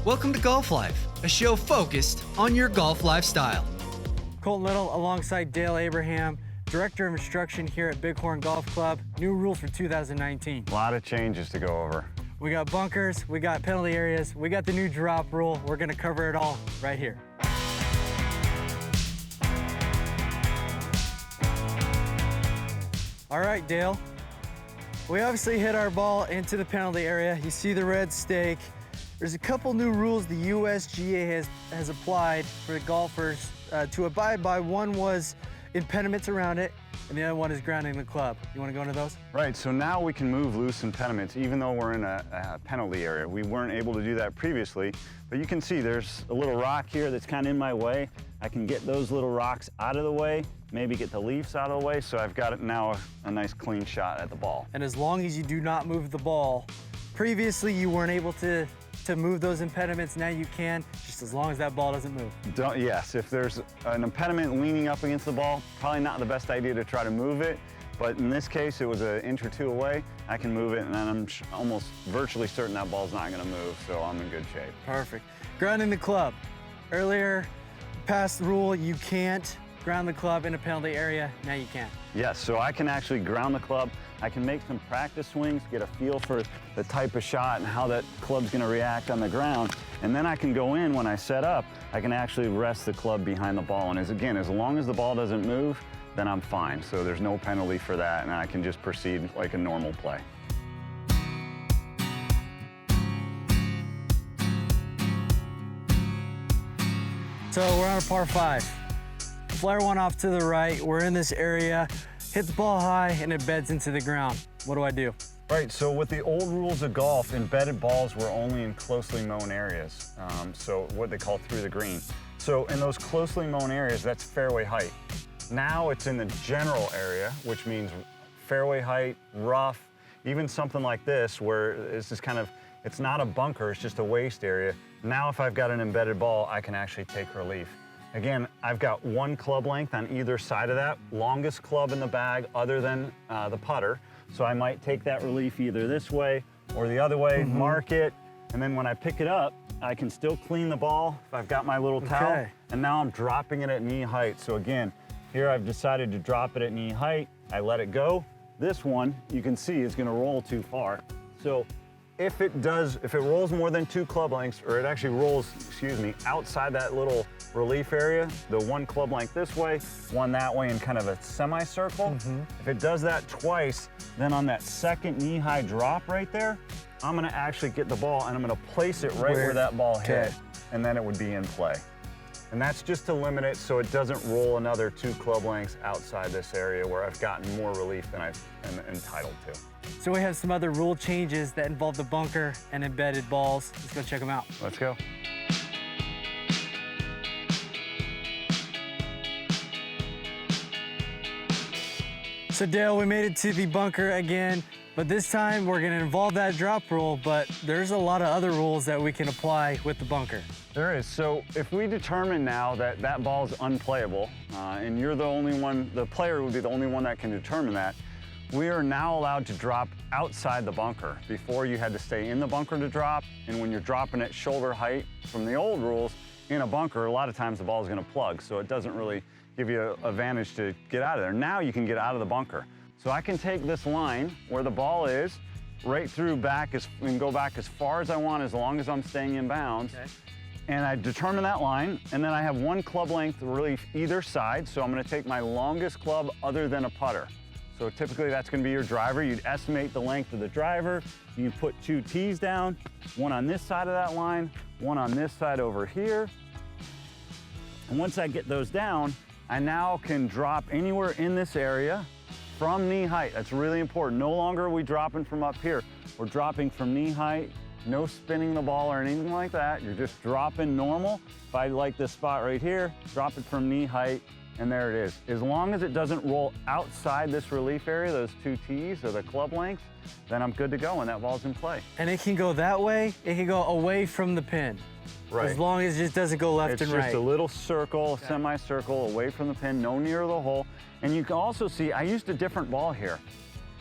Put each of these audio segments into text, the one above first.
Welcome to Golf Life, a show focused on your golf lifestyle. Colton Little alongside Dale Abraham, Director of Instruction here at Bighorn Golf Club. New rules for 2019. A lot of changes to go over. We got bunkers, we got penalty areas, we got the new drop rule. We're gonna cover it all right here. All right, Dale. We obviously hit our ball into the penalty area. You see the red stake. There's a couple new rules the USGA has applied for the golfers to abide by. One was impediments around it, and the other one is grounding the club. You want to go into those? Right, so now we can move loose impediments even though we're in a penalty area. We weren't able to do that previously, but you can see there's a little rock here that's kind of in my way. I can get those little rocks out of the way, maybe get the leaves out of the way, so I've got it now a nice clean shot at the ball. And as long as you do not move the ball, previously you weren't able to move those impediments, now you can, just as long as that ball doesn't move. Yes, if there's an impediment leaning up against the ball, probably not the best idea to try to move it, but in this case, it was an inch or two away. I can move it, and I'm almost virtually certain that ball's not gonna move, so I'm in good shape. Perfect. Grounding the club. Earlier, past rule, you can't ground the club in a penalty area, now you can. Yes, so I can actually ground the club. I can make some practice swings, get a feel for the type of shot and how that club's gonna react on the ground. And then I can go in when I set up, I can actually rest the club behind the ball. And as long as the ball doesn't move, then I'm fine. So there's no penalty for that, and I can just proceed like a normal play. So we're on a par 5. Flare one off to the right, we're in this area, hit the ball high and it beds into the ground. What do I do? Right, so with the old rules of golf, embedded balls were only in closely mown areas. So what they call through the green. So in those closely mown areas, that's fairway height. Now it's in the general area, which means fairway height, rough, even something like this where this is it's not a bunker, it's just a waste area. Now if I've got an embedded ball, I can actually take relief. Again, I've got one club length on either side of that, longest club in the bag other than the putter. So I might take that relief either this way or the other way, mark it, and then when I pick it up, I can still clean the ball if I've got my little towel, and now I'm dropping it at knee height. So again, here I've decided to drop it at knee height. I let it go. This one, you can see, is gonna roll too far. So if it rolls more than 2 club lengths, or it actually rolls, outside that little relief area, the one club length this way, one that way in kind of a semicircle. If it does that twice, then on that second knee-high drop right there, I'm gonna actually get the ball and I'm gonna place it right where that ball hit, and then it would be in play. And that's just to limit it so it doesn't roll another 2 club lengths outside this area where I've gotten more relief than I'm entitled to. So we have some other rule changes that involve the bunker and embedded balls. Let's go check them out. Let's go. So Dale, we made it to the bunker again, but this time we're gonna involve that drop rule, but there's a lot of other rules that we can apply with the bunker. There is. So if we determine now that that ball is unplayable, and you're the only one, the player would be the only one that can determine that, we are now allowed to drop outside the bunker. Before you had to stay in the bunker to drop, and when you're dropping at shoulder height from the old rules, in a bunker, a lot of times the ball is gonna plug, so it doesn't really give you an advantage to get out of there. Now you can get out of the bunker. So I can take this line where the ball is, right through back, and go back as far as I want as long as I'm staying in bounds. And I determine that line, and then I have one club length relief either side, so I'm gonna take my longest club other than a putter. So typically that's gonna be your driver. You'd estimate the length of the driver. You put 2 tees down, one on this side of that line, one on this side over here. And once I get those down, I now can drop anywhere in this area from knee height. That's really important. No longer are we dropping from up here. We're dropping from knee height, no spinning the ball or anything like that. You're just dropping normal. If I like this spot right here, drop it from knee height, and there it is. As long as it doesn't roll outside this relief area, those 2 tees or the club lengths, then I'm good to go and that ball's in play. And it can go that way, it can go away from the pin. Right. As long as it just doesn't go left and right. It's just a little circle, semicircle, away from the pin, no near the hole. And you can also see, I used a different ball here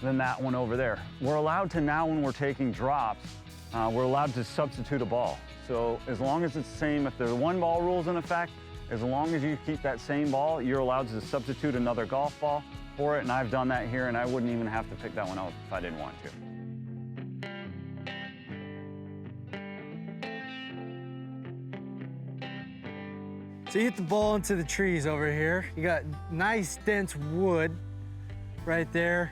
than that one over there. We're allowed to now, when we're taking drops, we're allowed to substitute a ball. So as long as it's the same, if the one ball rule's in effect, as long as you keep that same ball, you're allowed to substitute another golf ball for it, and I've done that here, and I wouldn't even have to pick that one out if I didn't want to. So you hit the ball into the trees over here. You got nice dense wood right there.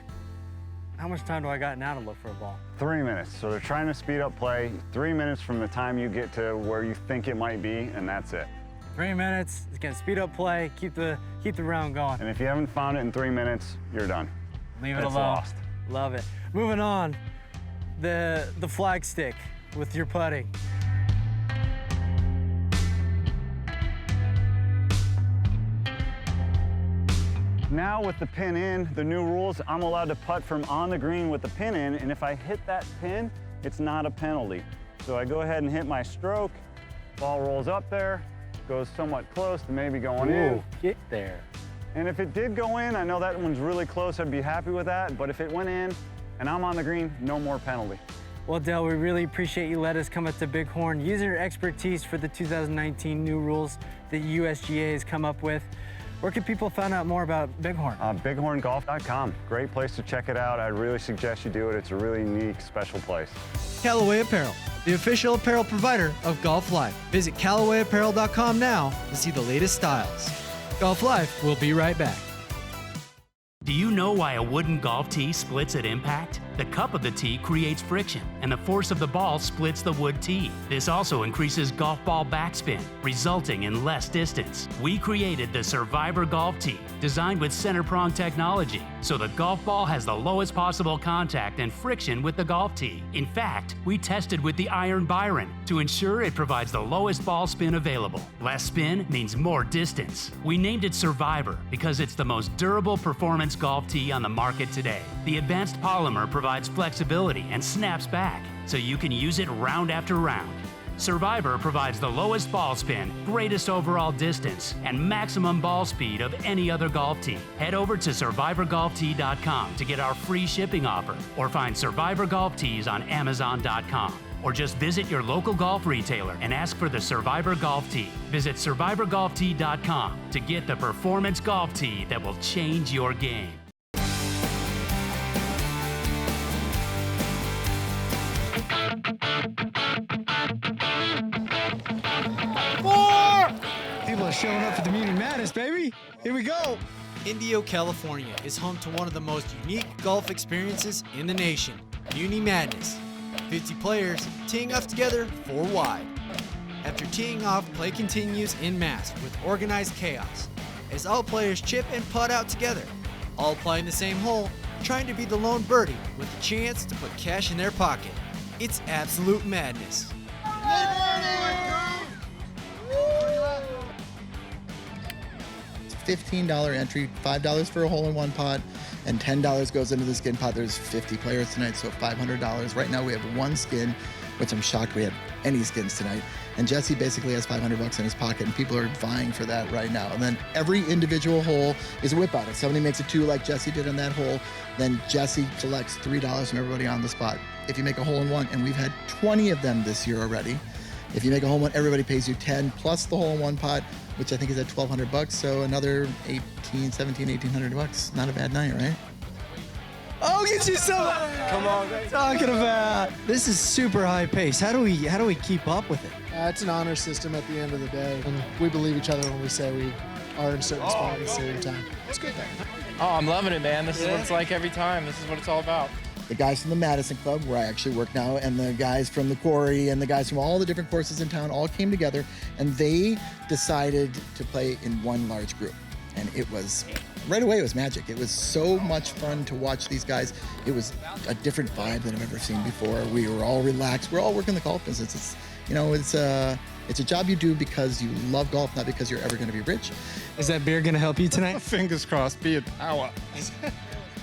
How much time do I got now to look for a ball? 3 minutes. So they're trying to speed up play. 3 minutes from the time you get to where you think it might be, and that's it. 3 minutes. It's gonna speed up play, keep the round going. And if you haven't found it in 3 minutes, you're done. Leave it It's alone. lost. Love it. Moving on, the flag stick with your putting. Now with the pin in, the new rules, I'm allowed to putt from on the green with the pin in, and if I hit that pin, it's not a penalty. So I go ahead and hit my stroke, ball rolls up there, goes somewhat close to maybe going in. Get there. And if it did go in, I know that one's really close, I'd be happy with that, but if it went in and I'm on the green, no more penalty. Well, Dale, we really appreciate you letting us come up to Bighorn, using your expertise for the 2019 new rules that USGA has come up with. Where can people find out more about Bighorn? BighornGolf.com. Great place to check it out. I'd really suggest you do it. It's a really unique, special place. Callaway Apparel, the official apparel provider of Golf Life. Visit CallawayApparel.com now to see the latest styles. Golf Life will be right back. Do you know why a wooden golf tee splits at impact? The cup of the tee creates friction, and the force of the ball splits the wood tee. This also increases golf ball backspin, resulting in less distance. We created the Survivor Golf Tee, designed with center prong technology, so the golf ball has the lowest possible contact and friction with the golf tee. In fact, we tested with the Iron Byron to ensure it provides the lowest ball spin available. Less spin means more distance. We named it Survivor because it's the most durable performance golf tee on the market today. The advanced polymer provides flexibility and snaps back, so you can use it round after round. Survivor provides the lowest ball spin, greatest overall distance, and maximum ball speed of any other golf tee. Head over to SurvivorGolfTee.com to get our free shipping offer, or find Survivor Golf Tees on Amazon.com. Or just visit your local golf retailer and ask for the Survivor Golf Tee. Visit SurvivorGolfTee.com to get the performance golf tee that will change your game. People are showing up for the Muni Madness, baby. Here we go. Indio, California is home to one of the most unique golf experiences in the nation, Muni Madness. 50 players teeing off together 4 wide. After teeing off, play continues en masse with organized chaos as all players chip and putt out together, all playing the same hole, trying to be the lone birdie with a chance to put cash in their pocket. It's absolute madness. $15 entry, $5 for a hole-in-one pot, and $10 goes into the skin pot. There's 50 players tonight, so $500. Right now we have one skin, which I'm shocked we have any skins tonight. And Jesse basically has $500 in his pocket, and people are vying for that right now. And then every individual hole is a whip out. If somebody makes a 2 like Jesse did on that hole, then Jesse collects $3 from everybody on the spot. If you make a hole-in-one, and we've had 20 of them this year already, if you make a hole-in-one, everybody pays you 10 plus the hole-in-one pot, which I think is at $1,200, so another 1,800 bucks. Not a bad night, right? Oh, get you some. Come on, guys. Talking about. This is super high pace. How do we keep up with it? It's an honor system at the end of the day, and we believe each other when we say we are in a certain spot at a certain time. It's good though. Oh, I'm loving it, man. This is what it's like every time. This is what it's all about. The guys from the Madison Club, where I actually work now, and the guys from the Quarry, and the guys from all the different courses in town all came together, and they decided to play in one large group. And it was, right away, it was magic. It was so much fun to watch these guys. It was a different vibe than I've ever seen before. We were all relaxed. We're all working the golf business. It's a job you do because you love golf, not because you're ever going to be rich. Is that beer gonna help you tonight? Fingers crossed. Be it power.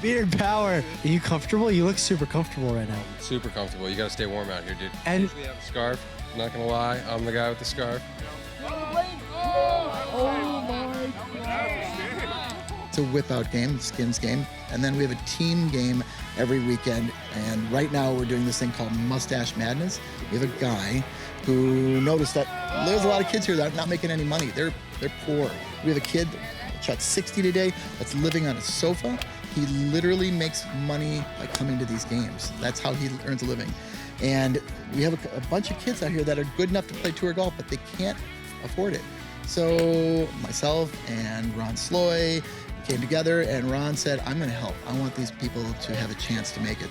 Beard power. Are you comfortable? You look super comfortable right now. Super comfortable. You gotta stay warm out here, dude. And Usually have a scarf. Not gonna lie, I'm the guy with the scarf. It's a whip-out game, skins game. And then we have a team game every weekend. And right now we're doing this thing called Mustache Madness. We have a guy who noticed that there's a lot of kids here that are not making any money. They're poor. We have a kid, Chuck 60 today, that's living on a sofa. He literally makes money by coming to these games. That's how he earns a living. And we have a bunch of kids out here that are good enough to play tour golf, but they can't afford it. So myself and Ron Sloy came together, and Ron said, I'm gonna help. I want these people to have a chance to make it.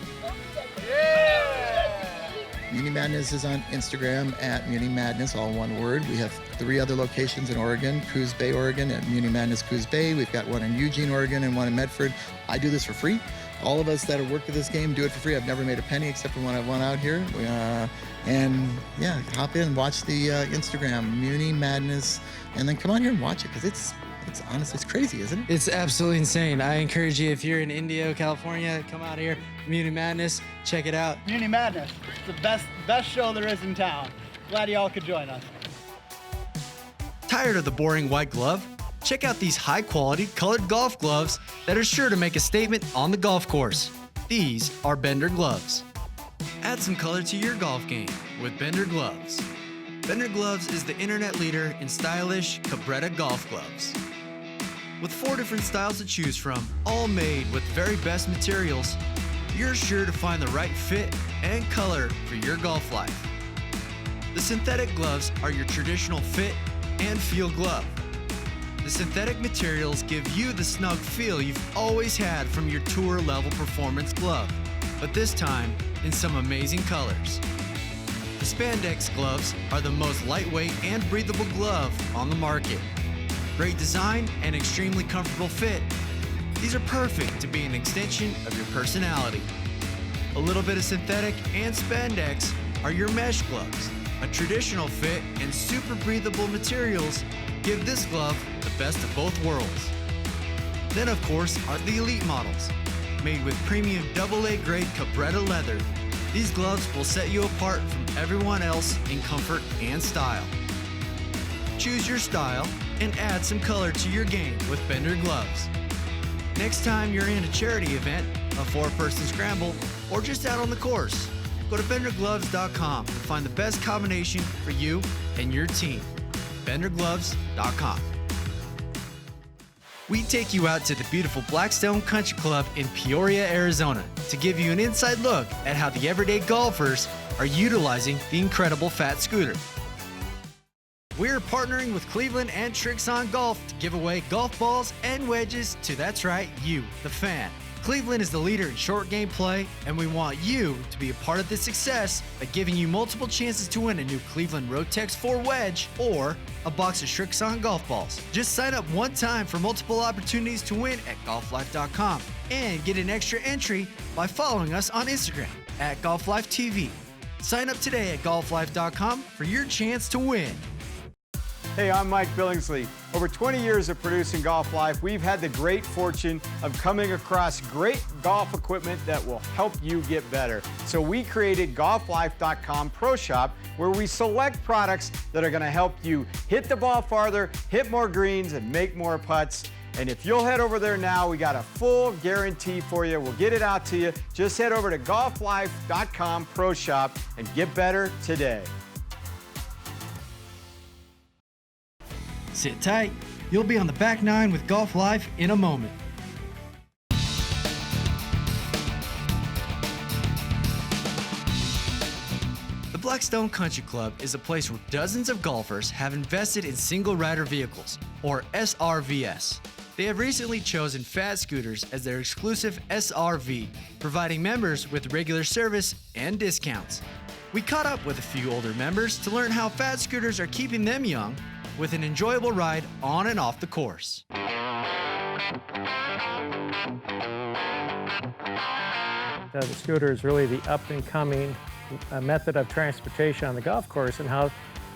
Muni Madness is on Instagram at Muni Madness, all one word. We have 3 other locations in Oregon, Coos Bay, Oregon, at Muni Madness Coos Bay. We've got one in Eugene, Oregon, and one in Medford. I do this for free. All of us that have worked at this game do it for free. I've never made a penny except for when I've won out here. And yeah, hop in, watch the Instagram, Muni Madness, and then come on here and watch it, because it's honestly, it's crazy, isn't it? It's absolutely insane. I encourage you, if you're in Indio, California, come out here, Muni Madness, check it out. Muni Madness, it's the best show there is in town. Glad y'all could join us. Tired of the boring white glove? Check out these high-quality colored golf gloves that are sure to make a statement on the golf course. These are Bender gloves. Add some color to your golf game with Bender gloves. Bender gloves is the internet leader in stylish Cabretta golf gloves. With 4 different styles to choose from, all made with the very best materials, you're sure to find the right fit and color for your golf life. The synthetic gloves are your traditional fit and feel glove. The synthetic materials give you the snug feel you've always had from your tour level performance glove, but this time in some amazing colors. The spandex gloves are the most lightweight and breathable glove on the market. Great design and extremely comfortable fit. These are perfect to be an extension of your personality. A little bit of synthetic and spandex are your mesh gloves. A traditional fit and super breathable materials give this glove the best of both worlds. Then of course are the elite models, made with premium AA grade Cabretta leather. These gloves will set you apart from everyone else in comfort and style. Choose your style and add some color to your game with Bender gloves. Next time you're in a charity event, a 4-person scramble, or just out on the course, go to bendergloves.com to find the best combination for you and your team. bendergloves.com. We take you out to the beautiful Blackstone Country Club in Peoria, Arizona, to give you an inside look at how the everyday golfers are utilizing the incredible Fat Scooter. We're partnering with Cleveland and Trixon Golf to give away golf balls and wedges to, that's right, you, the fan. Cleveland is the leader in short game play, and we want you to be a part of this success by giving you multiple chances to win a new Cleveland Rotex 4 wedge or a box of Trixon golf balls. Just sign up one time for multiple opportunities to win at golflife.com and get an extra entry by following us on Instagram at GolfLifeTV. Sign up today at golflife.com for your chance to win. Hey, I'm Mike Billingsley. Over 20 years of producing Golf Life, we've had the great fortune of coming across great golf equipment that will help you get better. So we created GolfLife.com Pro Shop, where we select products that are gonna help you hit the ball farther, hit more greens, and make more putts. And if you'll head over there now, we got a full guarantee for you. We'll get it out to you. Just head over to GolfLife.com Pro Shop and get better today. Sit tight. You'll be on the back nine with Golf Life in a moment. The Blackstone Country Club is a place where dozens of golfers have invested in single rider vehicles, or SRVs. They have recently chosen Fat Scooters as their exclusive SRV, providing members with regular service and discounts. We caught up with a few older members to learn how Fat Scooters are keeping them young with an enjoyable ride on and off the course. The scooter is really the up-and-coming method of transportation on the golf course, and how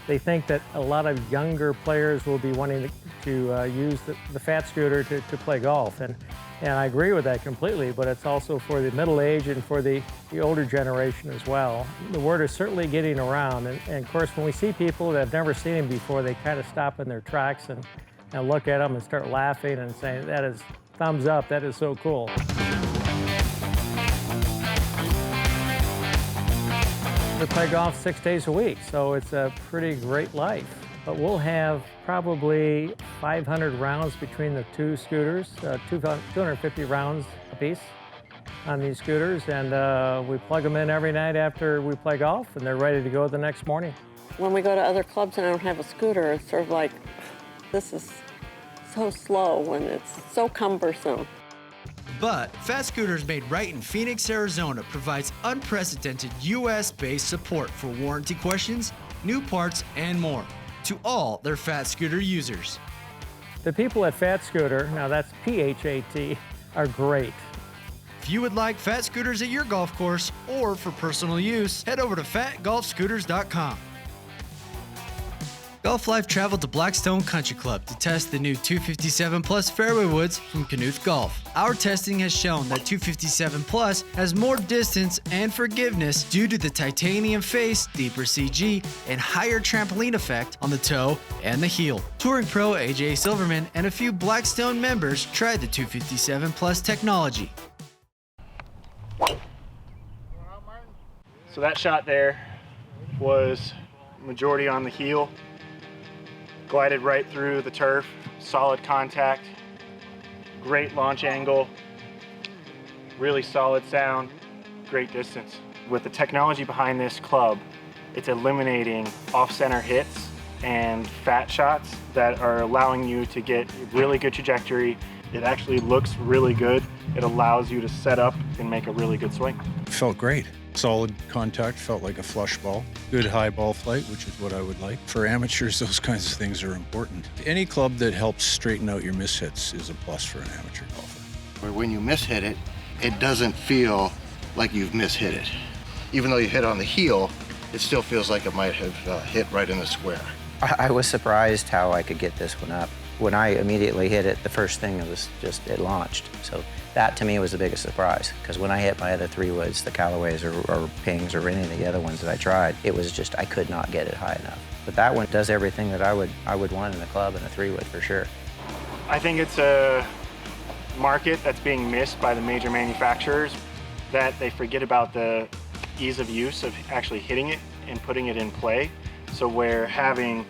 they think that a lot of younger players will be wanting to use the Fat Scooter to play golf. And I agree with that completely, but it's also for the middle age and for the older generation as well. The word is certainly getting around, and of course when we see people that have never seen him before, they kind of stop in their tracks and look at them and start laughing and saying, that is thumbs up. That is so cool. We play golf 6 days a week, so it's a pretty great life. But we'll have probably 500 rounds between the two scooters, 250 rounds apiece on these scooters, and we plug them in every night after we play golf, and they're ready to go the next morning. When we go to other clubs and I don't have a scooter, it's sort of like, this is so slow and it's so cumbersome. But Fat Scooters made right in Phoenix, Arizona provides unprecedented US-based support for warranty questions, new parts, and more to all their Fat Scooter users. The people at Fat Scooter, now that's P-H-A-T, are great. If you would like Fat Scooters at your golf course or for personal use, head over to fatgolfscooters.com. Golf Life traveled to Blackstone Country Club to test the new 257 Plus fairway woods from Knuth Golf. Our testing has shown that 257 Plus has more distance and forgiveness due to the titanium face, deeper CG, and higher trampoline effect on the toe and the heel. Touring pro AJ Silverman and a few Blackstone members tried the 257 Plus technology. So that shot there was majority on the heel. Glided right through the turf, solid contact, great launch angle, really solid sound, great distance. With the technology behind this club, it's eliminating off-center hits and fat shots that are allowing you to get really good trajectory. It actually looks really good. It allows you to set up and make a really good swing. Felt great. Solid contact, felt like a flush ball. Good high ball flight, which is what I would like. For amateurs, those kinds of things are important. Any club that helps straighten out your mishits is a plus for an amateur golfer. When you mishit it, it doesn't feel like you've mishit it. Even though you hit on the heel, it still feels like it might have hit right in the square. I was surprised how I could get this one up. When I immediately hit it, the first thing was just, it launched. So that to me was the biggest surprise, because when I hit my other 3 woods, the Callaways or Pings or any of the other ones that I tried, it was just, I could not get it high enough. But that one does everything that I would want in a club and a 3-wood for sure. I think it's a market that's being missed by the major manufacturers, that they forget about the ease of use of actually hitting it and putting it in play. So where having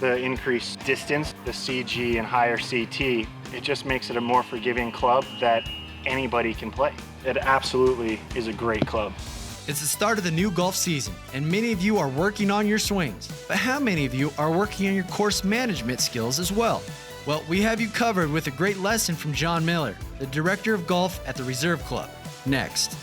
the increased distance, the CG and higher CT, it just makes it a more forgiving club that anybody can play. It absolutely is a great club. It's the start of the new golf season, and many of you are working on your swings. But how many of you are working on your course management skills as well? Well, we have you covered with a great lesson from John Miller, the Director of Golf at the Reserve Club. Next.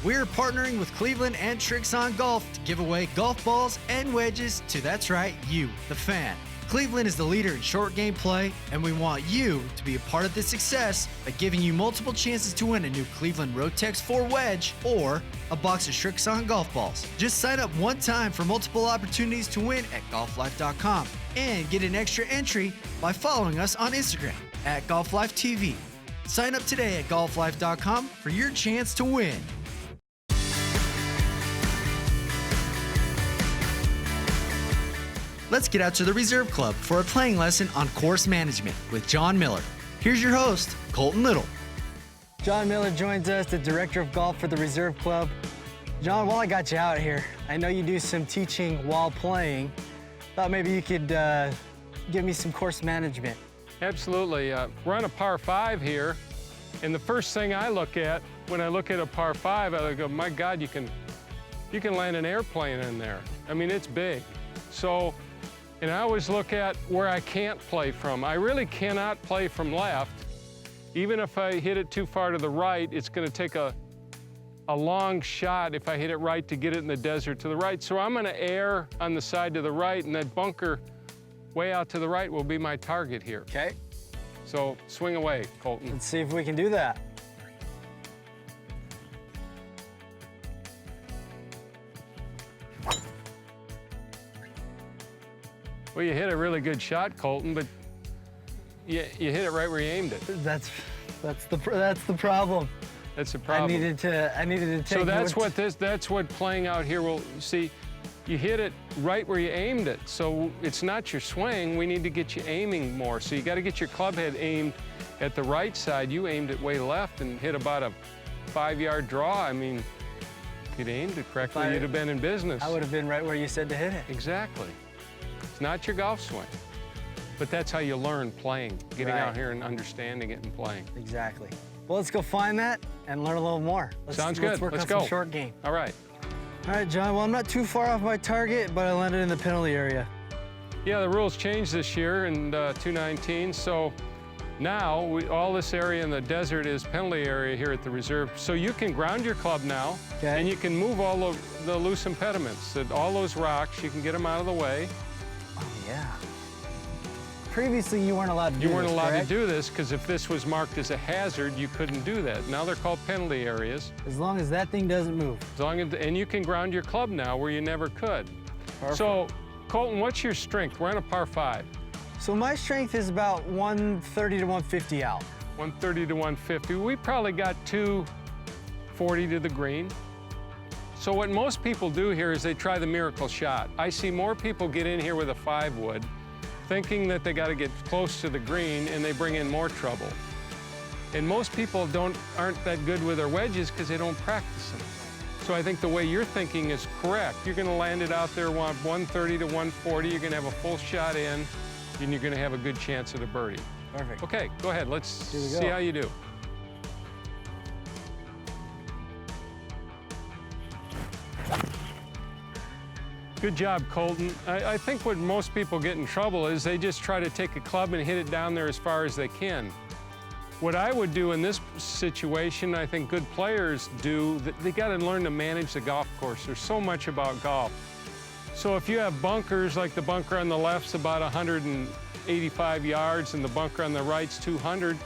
We're partnering with Cleveland and Tricks on Golf to give away golf balls and wedges to, that's right, you, the fan. Cleveland is the leader in short game play, and we want you to be a part of this success by giving you multiple chances to win a new Cleveland Rotex 4 wedge or a box of Tricks on golf balls. Just sign up one time for multiple opportunities to win at golflife.com and get an extra entry by following us on Instagram at GolfLifeTV. Sign up today at golflife.com for your chance to win. Let's get out to the Reserve Club for a playing lesson on course management with John Miller. Here's your host, Colton Little. John Miller joins us, the Director of Golf for the Reserve Club. John, while I got you out here, I know you do some teaching while playing. Thought maybe you could give me some course management. Absolutely. We're on a par 5 here, and the first thing I look at when I look at a par 5, I go, my God, you can land an airplane in there. I mean, it's big. So. And I always look at where I can't play from. I really cannot play from left. Even if I hit it too far to the right, it's gonna take a long shot if I hit it right to get it in the desert to the right. So I'm gonna err on the side to the right, and that bunker way out to the right will be my target here. Okay. So swing away, Colton. Let's see if we can do that. Well, you hit a really good shot, Colton, but you hit it right where you aimed it. That's the problem. That's the problem. I needed to take. So that's what playing out here will see. you hit it right where you aimed it. So it's not your swing. We need to get you aiming more. So you got to get your club head aimed at the right side. You aimed it way left and hit about a 5-yard draw. I mean, if you'd aimed it correctly, you'd have been in business. I would have been right where you said to hit it. Exactly. It's not your golf swing. But that's how you learn playing, getting out here and understanding it and playing. Exactly. Well, let's go find that and learn a little more. Sounds good. Let's work on some short game. All right. All right, John. Well, I'm not too far off my target, but I landed in the penalty area. Yeah, the rules changed this year in 2019, so now all this area in the desert is penalty area here at the reserve. So you can ground your club now, and you can move all of the loose impediments. All those rocks, you can get them out of the way. Oh, yeah. Previously, you weren't allowed to do this, You weren't allowed correct? to do this because if this was marked as a hazard, you couldn't do that. Now they're called penalty areas. As long as that thing doesn't move. As long as, and you can ground your club now where you never could. Perfect. So, Colton, what's your strength? We're on a par 5. So my strength is about 130 to 150 out. 130 to 150. We probably got 240 to the green. So what most people do here is they try the miracle shot. I see more people get in here with a 5-wood, thinking that they got to get close to the green, and they bring in more trouble. And most people aren't that good with their wedges because they don't practice them. So I think the way you're thinking is correct. You're going to land it out there 130 to 140. You're going to have a full shot in, and you're going to have a good chance at a birdie. Perfect. Okay, go ahead. Let's Here we see go. how you do. Good job, Colton. I think what most people get in trouble is they just try to take a club and hit it down there as far as they can. What I would do in this situation, I think good players do, they got to learn to manage the golf course. There's so much about golf. So if you have bunkers, like the bunker on the left's about 185 yards and the bunker on the right's 200,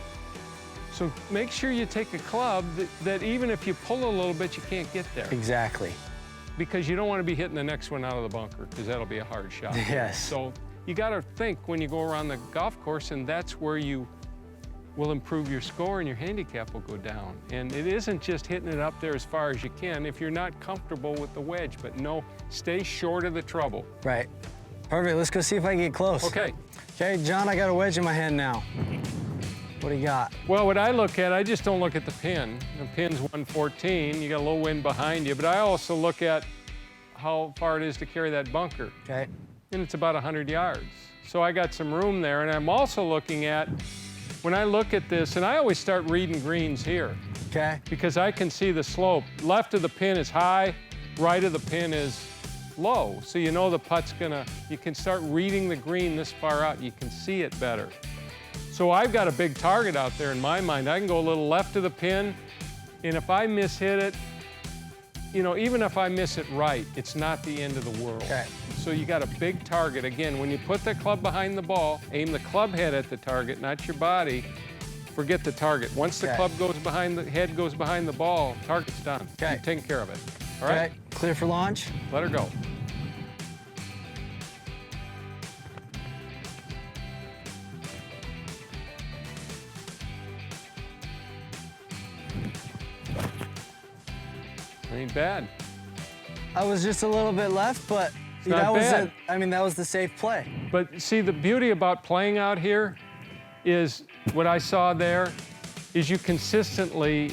so make sure you take a club that even if you pull a little bit, you can't get there. Exactly. Because you don't want to be hitting the next one out of the bunker, because that'll be a hard shot. Yes. So you got to think when you go around the golf course, and that's where you will improve your score and your handicap will go down. And it isn't just hitting it up there as far as you can if you're not comfortable with the wedge, but no, stay short of the trouble. Right. Perfect. Let's go see if I can get close. Okay. Okay, John, I got a wedge in my hand now. What do you got? Well, what I look at, I just don't look at the pin. The pin's 114. You got a little wind behind you, but I also look at how far it is to carry that bunker. Okay. And it's about 100 yards. So I got some room there, and I'm also looking at, when I look at this, and I always start reading greens here. Okay. Because I can see the slope. Left of the pin is high, right of the pin is low. So you know the putt's you can start reading the green this far out. You can see it better. So I've got a big target out there in my mind. I can go a little left of the pin, and if I mishit it, you know, even if I miss it right, it's not the end of the world. Okay. So you got a big target. Again, when you put the club behind the ball, aim the club head at the target, not your body. Forget the target. Once the club goes behind, the head goes behind the ball, target's done. Okay. You've taken care of it. All right? Clear for launch? Let her go. Ain't bad. I was just a little bit left, but not that was bad. that was the safe play. But see, the beauty about playing out here is what I saw there is you consistently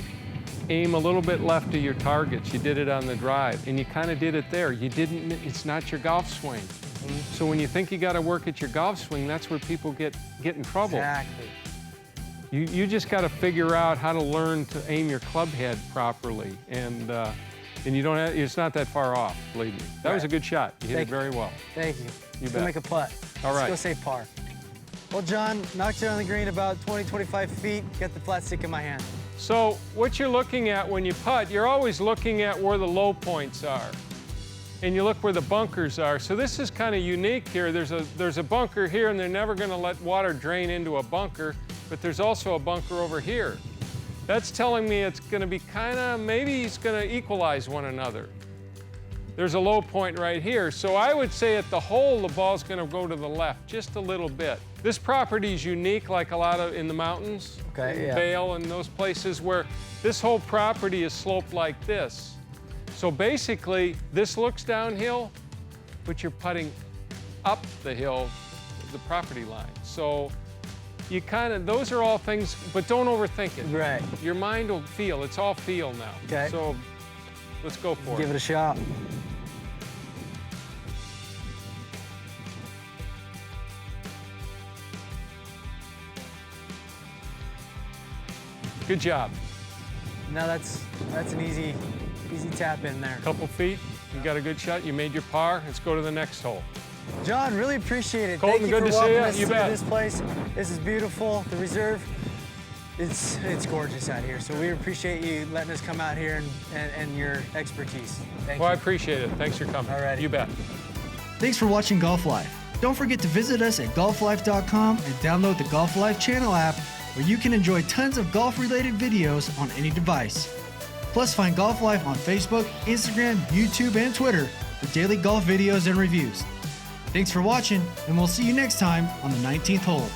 aim a little bit left of your targets. You did it on the drive, and you kind of did it there. You didn't, it's not your golf swing. So when you think you got to work at your golf swing, that's where people get in trouble. Exactly. You just got to figure out how to learn to aim your club head properly, and you don't have, it's not that far off, believe me. That was a good shot. You hit it very well. Thank you. You Let's bet. go make a putt. All right. Let's go say par. Well, John, knocked it on the green about 20, 25 feet, got the flat stick in my hand. So what you're looking at when you putt, you're always looking at where the low points are. And you look where the bunkers are. So this is kind of unique here. There's a bunker here, and they're never going to let water drain into a bunker, but there's also a bunker over here. That's telling me it's going to be kind of, maybe it's going to equalize one another. There's a low point right here. So I would say at the hole, the ball's going to go to the left just a little bit. This property is unique, like a lot of in the mountains, in Vail and those places where this whole property is sloped like this. So basically, this looks downhill, but you're putting up the hill, the property line. So you kind of, those are all things, but don't overthink it. Right. Your mind will feel. It's all feel now. Okay. So let's go for it. Give it a shot. Good job. Now that's an easy tap in there. Couple feet, you got a good shot. You made your par. Let's go to the next hole. John, really appreciate it. Colton, Thank you good for to see walking you. us You through bet. this place. This is beautiful. The reserve, it's gorgeous out here. So we appreciate you letting us come out here and your expertise. Thank Well, I you. appreciate it. Thanks for coming. All righty. You bet. Thanks for watching Golf Life. Don't forget to visit us at golflife.com and download the Golf Life channel app, where you can enjoy tons of golf-related videos on any device. Plus, find Golf Life on Facebook, Instagram, YouTube, and Twitter for daily golf videos and reviews. Thanks for watching, and we'll see you next time on the 19th hole.